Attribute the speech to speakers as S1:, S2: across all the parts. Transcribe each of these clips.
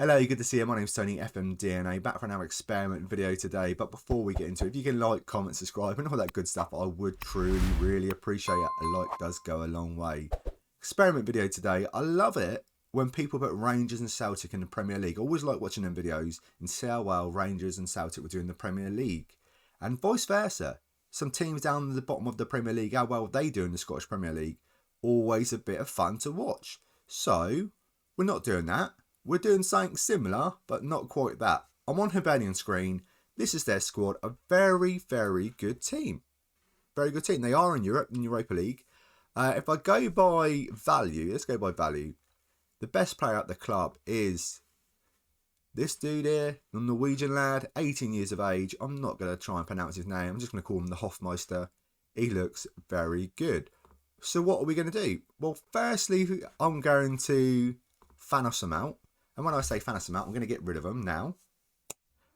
S1: Hello, good to see you. My name's Tony, FMDNA, back for another experiment video today. But before we get into it, if you can like, comment, subscribe, and all that good stuff, I would truly, really appreciate it. A like does go a long way. Experiment video today. I love it when people put Rangers and Celtic in the Premier League. I always like watching them videos and see how well Rangers and Celtic were doing in the Premier League. And vice versa. Some teams down at the bottom of the Premier League, how well they do in the Scottish Premier League. Always a bit of fun to watch. So, we're not doing that. We're doing something similar, but not quite that. I'm on Hibernian screen. This is their squad. A very, very good team. Very good team. They are in Europe, in Europa League. If I go by value, let's go by value. The best player at the club is this dude here, the Norwegian lad, 18 years of age. I'm not going to try and pronounce his name. I'm just going to call him the Hofmeister. He looks very good. So what are we going to do? Well, firstly, I'm going to Thanos him out. And when I say Thanos him out, I'm going to get rid of them now.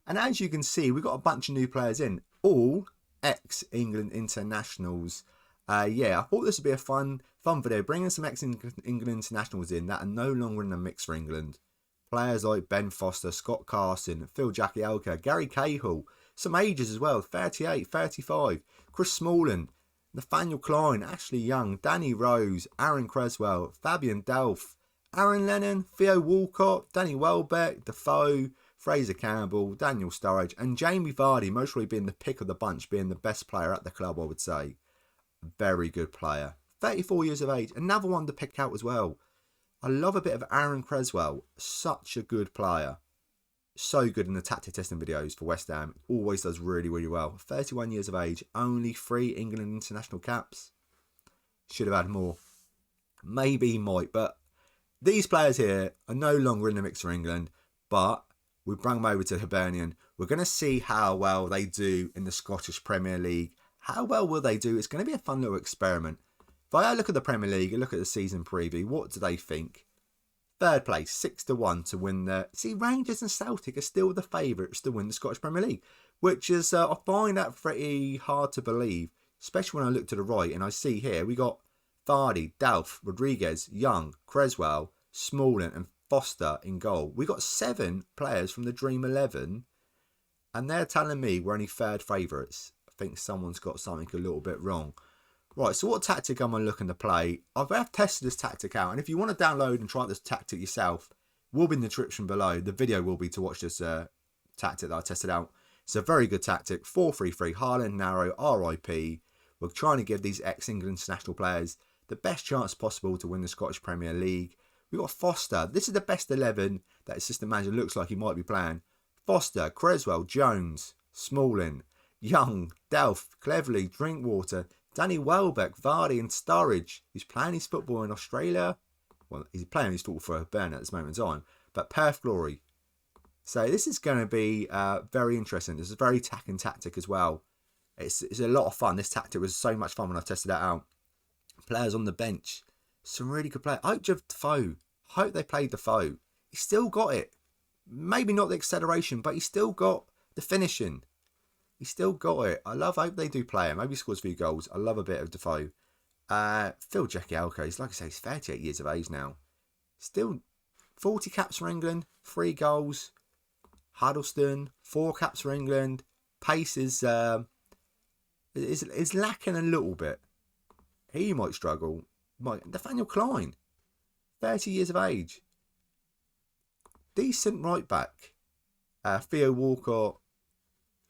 S1: And as you can see, we've got a bunch of new players in. All ex-England internationals. Yeah, I thought this would be a fun video. Bringing some ex-England internationals in that are no longer in the mix for England. Players like Ben Foster, Scott Carson, Phil Jagielka, Gary Cahill. Some ages as well, 38, 35. Chris Smalling, Nathaniel Klein, Ashley Young, Danny Rose, Aaron Creswell, Fabian Delph, Aaron Lennon, Theo Walcott, Danny Welbeck, Defoe, Fraser Campbell, Daniel Sturridge, and Jamie Vardy, most probably being the pick of the bunch, being the best player at the club, I would say. Very good player. 34 years of age. Another one to pick out as well. I love a bit of Aaron Creswell. Such a good player. So good in the tactic testing videos for West Ham. Always does really, really well. 31 years of age. Only 3 England international caps. Should have had more. Maybe he might, but these players here are no longer in the mix for England, but we bring them over to Hibernian. We're going to see how well they do in the Scottish Premier League. How well will they do? It's going to be a fun little experiment. If I look at the Premier League and look at the season preview, what do they think? Third place, 6-1 to win the... See, Rangers and Celtic are still the favourites to win the Scottish Premier League, which is, I find that pretty hard to believe, especially when I look to the right and I see here, we got Vardy, Delph, Rodriguez, Young, Creswell, Smalling and Foster in goal. We got 7 players from the Dream 11 and they're telling me we're only third favourites. I think someone's got something a little bit wrong. Right, so what tactic am I looking to play? I've tested this tactic out, and if you want to download and try this tactic yourself, it will be in the description below. The video will be to watch this tactic that I tested out. It's a very good tactic. 4-3-3, Haaland, Narrow, RIP. We're trying to give these ex-England international players the best chance possible to win the Scottish Premier League. We've got Foster. This is the best 11 that assistant manager looks like he might be playing. Foster, Creswell, Jones, Smalling, Young, Delph, Cleverley, Drinkwater, Danny Welbeck, Vardy and Sturridge. He's playing his football in Australia. Well, he's playing his football for Burn at this moment in time. But Perth Glory. So this is going to be very interesting. This is a very attacking tactic as well. It's a lot of fun. This tactic was so much fun when I tested it out. Players on the bench. Some really good players. I hope Defoe. Hope they played Defoe. He's still got it. Maybe not the acceleration, but he's still got the finishing. He's still got it. I hope they do play him. Maybe he scores a few goals. I love a bit of Defoe. Phil Jagielka, he's like I say, he's 38 years of age now. Still 40 caps for England, 3 goals. Huddleston, 4 caps for England. Pace is lacking a little bit. He might struggle. Nathaniel Klein, 30 years of age. Decent right back. Theo Walcott.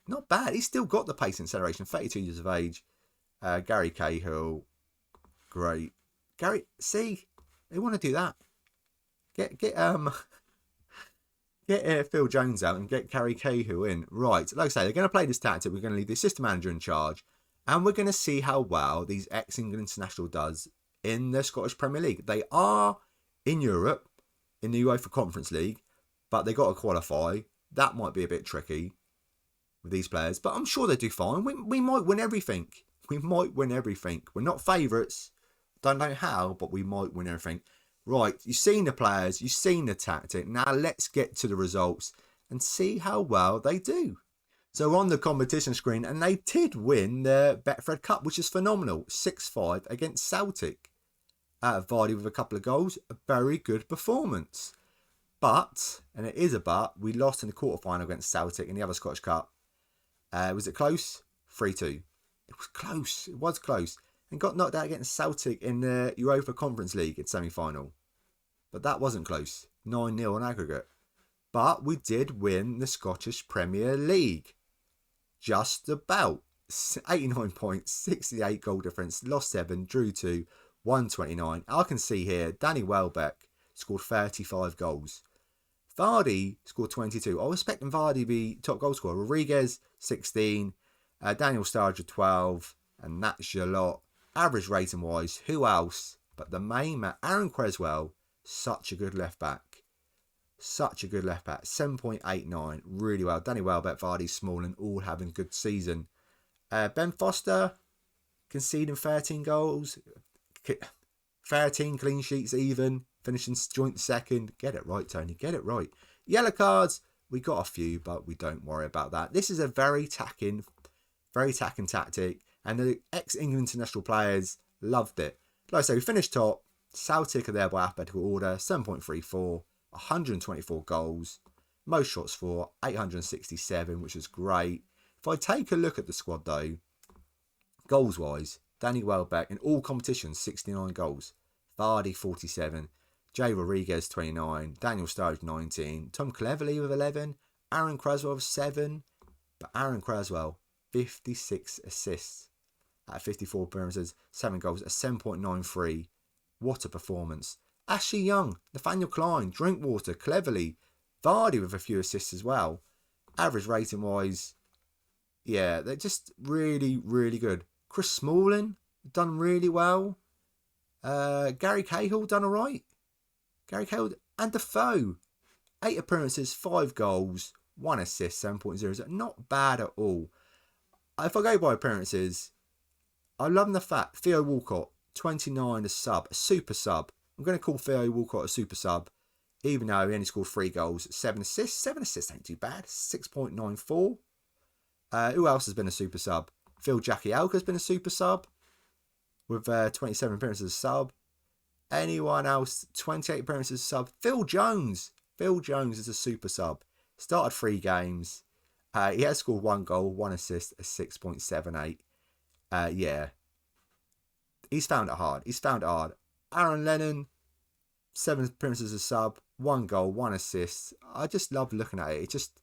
S1: Not bad. He's still got the pace and acceleration. 32 years of age. Gary Cahill. Great. Gary, see, they want to do that. Get Phil Jones out and get Gary Cahill in. Right. Like I say, they're going to play this tactic. We're going to leave the assistant manager in charge. And we're going to see how well these ex-England international does in the Scottish Premier League. They are in Europe, in the UEFA Conference League, but they got to qualify. That might be a bit tricky with these players, but I'm sure they do fine. We might win everything. We might win everything. We're not favourites. Don't know how, but we might win everything. Right, you've seen the players, you've seen the tactic. Now let's get to the results and see how well they do. So we're on the competition screen, and they did win the Betfred Cup, which is phenomenal. 6-5 against Celtic. Vardy with a couple of goals. A very good performance. But, and it is a but, we lost in the quarterfinal against Celtic in the other Scottish Cup. Was it close? 3-2. It was close. It was close. And got knocked out against Celtic in the Europa Conference League in semi-final. But that wasn't close. 9-0 on aggregate. But we did win the Scottish Premier League. Just about. 89 points, 68 goal difference, lost 7, drew 2, won 29. I can see here, Danny Welbeck scored 35 goals. Vardy scored 22. I was expecting Vardy to be top goal scorer. Rodriguez, 16. Daniel Sturridge, 12. And that's your lot. Average rating wise, who else but the main man, Aaron Creswell, such a good left back. Such a good left back. 7.89. Really well. Danny Welbeck, Vardy, Smalling, all having good season. Ben Foster conceding 13 goals. 13 clean sheets even. Finishing joint second. Get it right, Tony. Get it right. Yellow cards. We got a few, but we don't worry about that. This is a very tackling tactic. And the ex-England international players loved it. Like I say, we finished top. Celtic are there by alphabetical order. 7.34. 124 goals. Most shots for 867, which is great. If I take a look at the squad though, goals-wise, Danny Welbeck in all competitions, 69 goals. Vardy, 47. Jay Rodriguez, 29. Daniel Sturridge, 19. Tom Cleverley with 11. Aaron Creswell with 7. But Aaron Creswell, 56 assists at 54 appearances, 7 goals, a 7.93. What a performance. Ashley Young, Nathaniel Klein, Drinkwater, Cleverley, Vardy with a few assists as well. Average rating wise, yeah, they're just really, really good. Chris Smalling, done really well. Gary Cahill, done alright. Gary Cahill and Defoe, 8 appearances, 5 goals, 1 assist, 7.0. Not bad at all. If I go by appearances, I love the fact Theo Walcott, 29 a sub, a super sub. I'm going to call Theo Walcott a super sub, even though he only scored 3 goals, 7 assists. 7 assists ain't too bad. 6.94. Who else has been a super sub? Phil Jackie Elka's been a super sub with 27 appearances as sub. Anyone else? 28 appearances as sub. Phil Jones. Phil Jones is a super sub. Started 3 games. He has scored 1 goal, 1 assist, a 6.78. Yeah. He's found it hard. Aaron Lennon, 7 appearances as sub, 1 goal, 1 assist. I just love looking at it. It just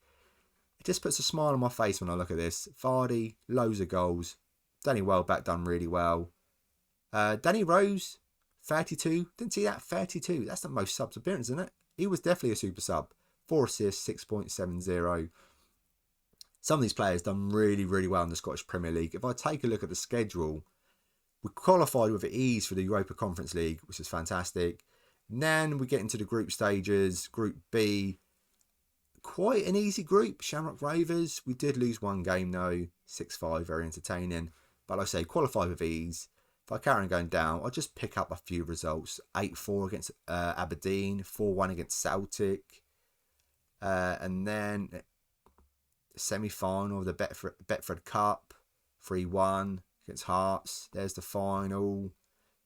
S1: puts a smile on my face when I look at this. Vardy, loads of goals. Danny Welbeck done really well. Danny Rose, 32. Didn't see that, 32. That's the most subs appearance, isn't it? He was definitely a super sub. 4 assists, 6.70. Some of these players done really, really well in the Scottish Premier League. If I take a look at the schedule, we qualified with ease for the Europa Conference League, which is fantastic. And then we get into the group stages. Group B, quite an easy group. Shamrock Rovers. We did lose 1 game though. 6-5, very entertaining. But like I say, qualified with ease. If I carry on going down, I'll just pick up a few results. 8-4 against Aberdeen. 4-1 against Celtic. And then semi-final of the Betfred Cup. 3-1 against Hearts. There's the final.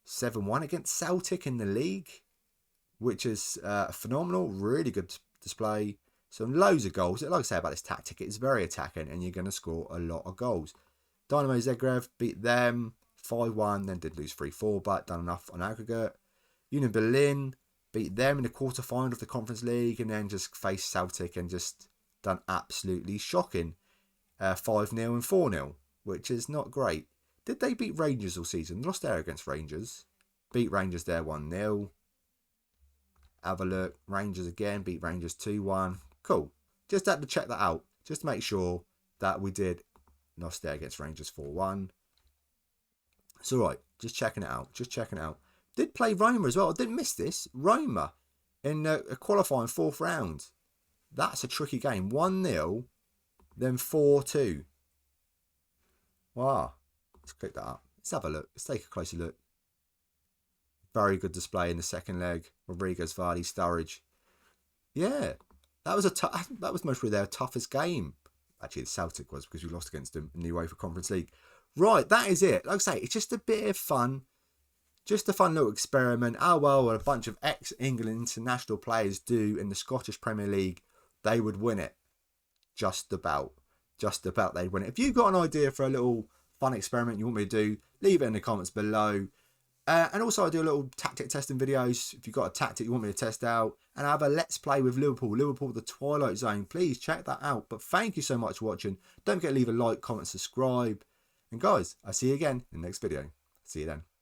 S1: 7-1 against Celtic in the league, which is phenomenal. Really good display. So loads of goals. Like I say about this tactic, it's very attacking and you're going to score a lot of goals. Dynamo Zagreb beat them 5-1, then did lose 3-4, but done enough on aggregate. Union Berlin beat them in the quarter-final of the Conference League and then just faced Celtic and just done absolutely shocking. 5-0 and 4-0, which is not great. Did they beat Rangers all season? Lost there against Rangers. Beat Rangers there 1-0. Have a look. Rangers again. Beat Rangers 2-1. Cool. Just had to check that out. Just to make sure that we did lost there against Rangers 4-1. It's alright. Just checking it out. Did play Roma as well. I didn't miss this. Roma in a qualifying 4th round. That's a tricky game. 1-0. Then 4-2. Wow. Let's click that up. Let's have a look. Let's take a closer look. Very good display in the second leg. Rodriguez, Vardy, Sturridge. Yeah, that was most probably their toughest game. Actually, the Celtic was because we lost against them in the UEFA Conference League. Right, that is it. Like I say, it's just a bit of fun. Just a fun little experiment. How well would a bunch of ex-England international players do in the Scottish Premier League? They would win it. Just about. Just about they'd win it. If you've got an idea for a little fun experiment you want me to do, leave it in the comments below. And also I do a little tactic testing videos. If you've got a tactic you want me to test out. And I have a Let's Play with Liverpool. Liverpool the Twilight Zone. Please check that out. But thank you so much for watching. Don't forget to leave a like, comment, subscribe. And guys, I'll see you again in the next video. See you then.